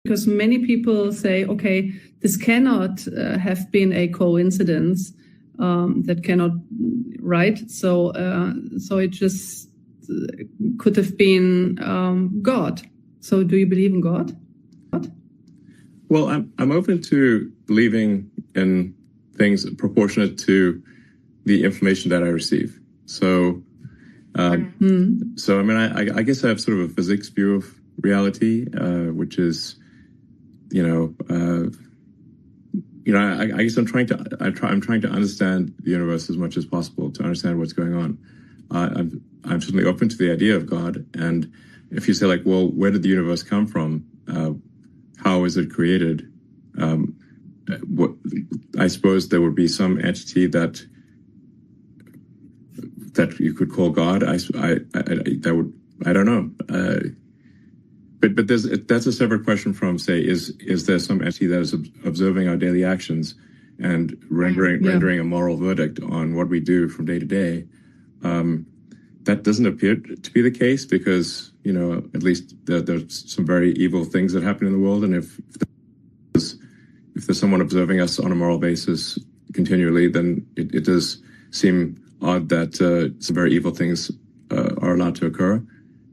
because many people say, okay, this cannot have been a coincidence. That cannot, right? So it just could have been God. So do you believe in God? Well, I'm open to believing in things proportionate to the information that I receive. So, I mean, I guess I have sort of a physics view of reality, which is, I guess I'm trying to understand the universe as much as possible to understand what's going on. I'm certainly open to the idea of God. And if you say like, well, where did the universe come from? How is it created? I suppose there would be some entity that you could call God. I don't know. But that's a separate question from, say, is there some entity that is observing our daily actions and rendering a moral verdict on what we do from day to day? That doesn't appear to be the case because, at least there's some very evil things that happen in the world. And if there's someone observing us on a moral basis continually, then it does seem odd that some very evil things are allowed to occur.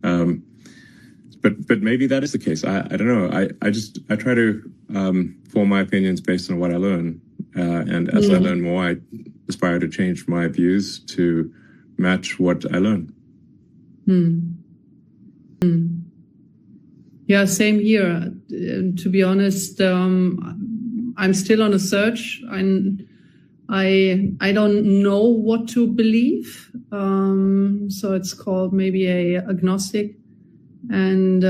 But maybe that is the case. I don't know. I try to form my opinions based on what I learn. And as I learn more, I aspire to change my views to match what I learn. Yeah, same here. To be honest, I'm still on a search. I don't know what to believe. So it's called maybe a agnostic. And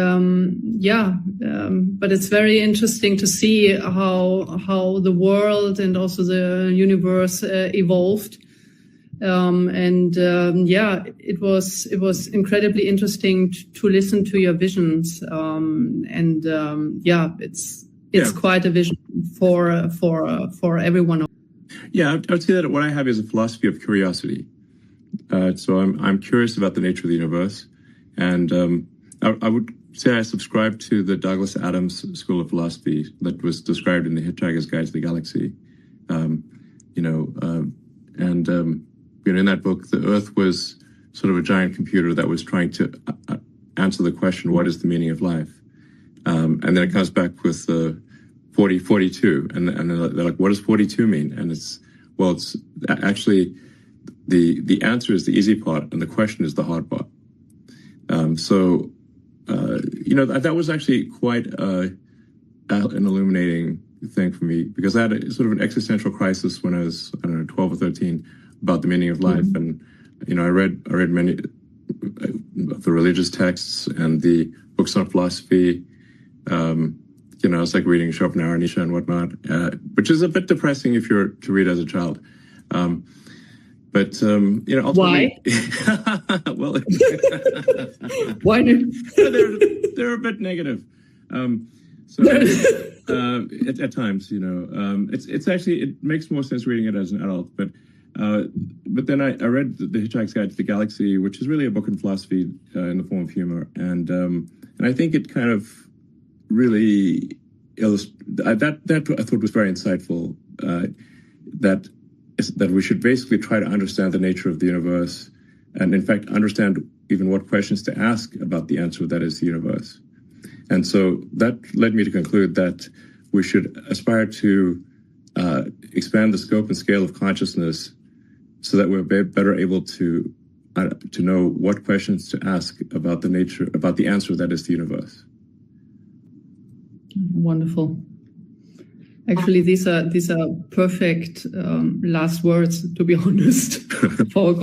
but it's very interesting to see how the world and also the universe evolved. It was incredibly interesting to listen to your visions. It's quite a vision for everyone. Yeah, I would say that what I have is a philosophy of curiosity. So I'm curious about the nature of the universe, and I would say I subscribe to the Douglas Adams school of philosophy that was described in The Hitchhiker's Guide to the Galaxy. In that book, the Earth was sort of a giant computer that was trying to answer the question, what is the meaning of life? And then it comes back with 42, and they're like, what does 42 mean? And it's actually the answer is the easy part, and the question is the hard part. That was actually quite an illuminating thing for me, because I had a sort of an existential crisis when I was, 12 or 13 about the meaning of life. And, I read many of the religious texts and the books on philosophy. It's like reading Schopenhauer, Nietzsche and whatnot, which is a bit depressing if you're to read as a child. Ultimately, why? Well, why they're a bit negative. At times, it's actually, it makes more sense reading it as an adult. But then I read The Hitchhiker's Guide to the Galaxy, which is really a book in philosophy in the form of humor, and I think it kind of really that I thought was very insightful. That we should basically try to understand the nature of the universe, and in fact understand even what questions to ask about the answer that is the universe. And so that led me to conclude that we should aspire to expand the scope and scale of consciousness so that we're better able to know what questions to ask about the answer that is the universe. Wonderful. Actually, these are perfect last words, to be honest, for